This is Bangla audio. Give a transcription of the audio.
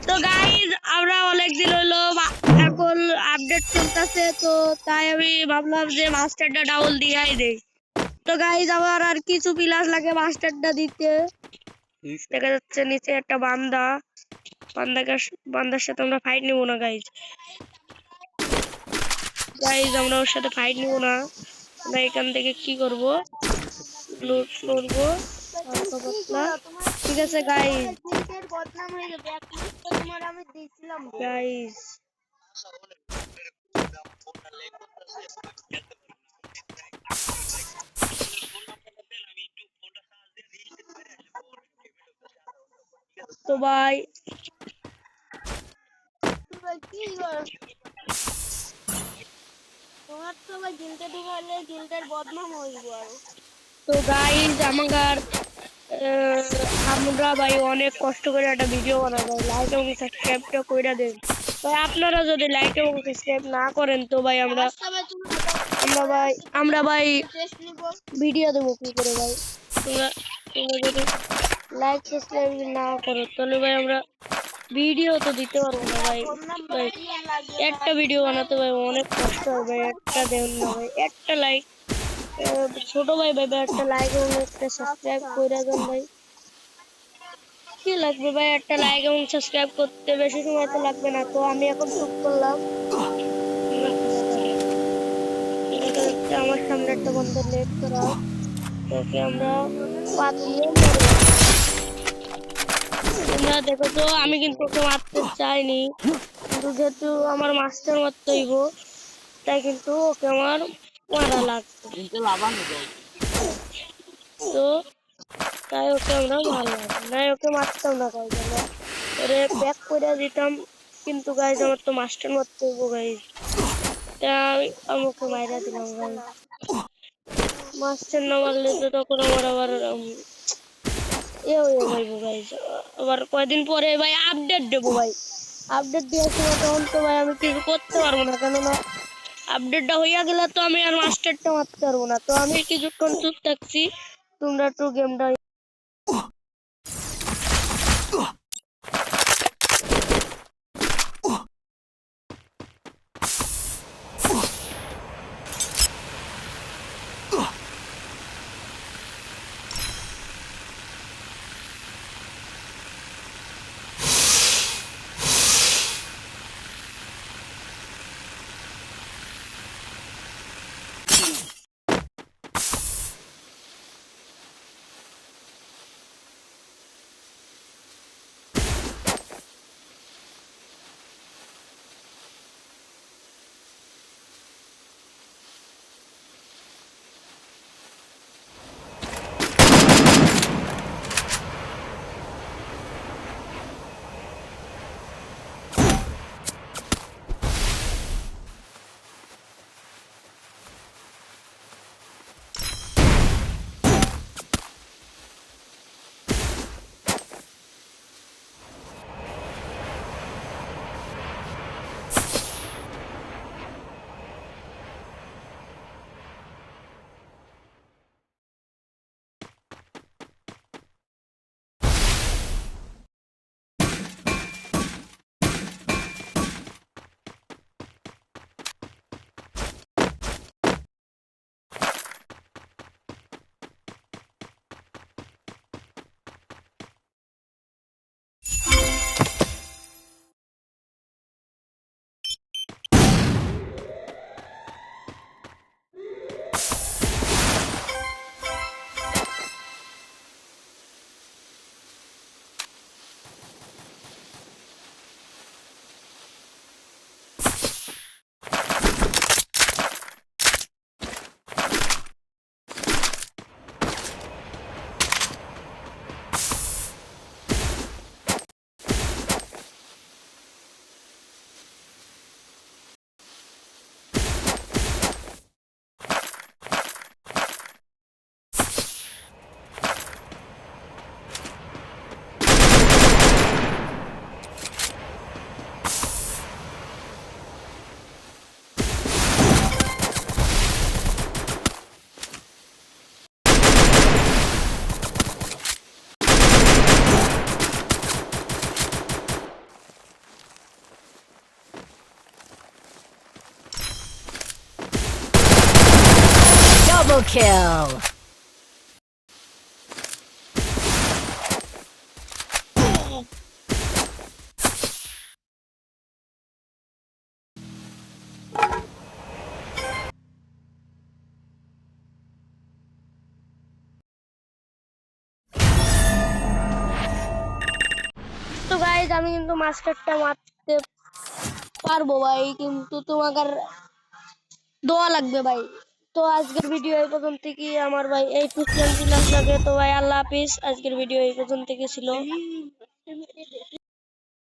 তো গাইজ আমরা অনেকদিন হলো এখন আপডেট চলতেছে, তো তাই আমি ভাবলাম যে মাস্টারটা ডাউন দিয়াই দেই। তো গাইজ আমার আর কিছু পিলাস লাগে মাস্টারটা দিতে। দেখা যাচ্ছে নিচে একটা বান্দার সাথে আমরা ফাইট নিব না গাইজ। আমরা ওর সাথে ফাইট নিব না। আমরা এখান থেকে কি করব, লুট করবো হালকা পাতলা। ঠিক আছে গাইজ, গাইজ তো ভাই তো গাইজ আমরা ভাই অনেক কষ্ট করে একটা ভিডিও বানাবো, লাইক এবং সাবস্ক্রাইবটা কইরা দেন ভাই। আপনারা যদি লাইক এবং সাবস্ক্রাইব না করেন তো ভাই আমরা ভাই ভিডিও দেবো কি করে ভাই? তোমরা তোমরা যদি লাইক সাবস্ক্রাইব না করো তাহলে ভাই আমরা ভিডিও তো দিতে পারবো না ভাই। ভাই একটা ভিডিও বানাতে ভাই অনেক কষ্ট হয় ভাই, একটা দেন না ভাই, একটা লাইক ছোট ভাই একটা লাইক এবং একটা সাবস্ক্রাইব করে দেন ভাই। কি লাগবে ভাই, একটা লাইক এবং সাবস্ক্রাইব করতে বেশি সময় তো লাগবে না। তো আমি এখন চুপ করলাম। দেখা যাচ্ছে আমার সামনে একটা বন্ধু লেট করা, তোকে আমরা পাতিয়ে মারলাম। তোমরা দেখো তো আমি কিন্তু ওকে মারতে চাইনি, কিন্তু যেহেতু আমার মাস্টার মারতে হইব তাই কিন্তু ওকে আমার মারা লাগবে। তো তাই ওকে আমরা মারলাম, নাই ওকে মারতাম না গাইজ, আমরা ওরে প্যাক করে দিতাম। কিন্তু গাইজ আমার তো মাস্টার মারতে হইব গাইজ, তাই আমি ওকে মাইরা দিলাম গাইজ। মাস্টার না মারলে তো তখন আমার আবার এ হয়ে যাইব গাইজ। আবার কয়দিন পরে ভাই আপডেট দেবো ভাই, আপডেট দেওয়ার সময় তখন তো ভাই আমি কিছু করতে পারবো না, কেননা আপডেটটা হইয়া গেলে তো আমি আর মাস্টারটা মারতে পারবো না। তো আমি কিছুক্ষণ চুপ থাকছি, তোমরা একটু গেমটা Double kill. তো গাইজ আমি কিন্তু মাস্টারটা মারতে পারবো ভাই, কিন্তু তোমাকে দোয়া লাগবে ভাই। তো আজকের ভিডিও এই পর্যন্ত থেকে আমার ভাই এই লাগে। তো ভাই আল্লাহ হাফিজ, আজকের ভিডিও এই পর্যন্ত থেকে ছিল।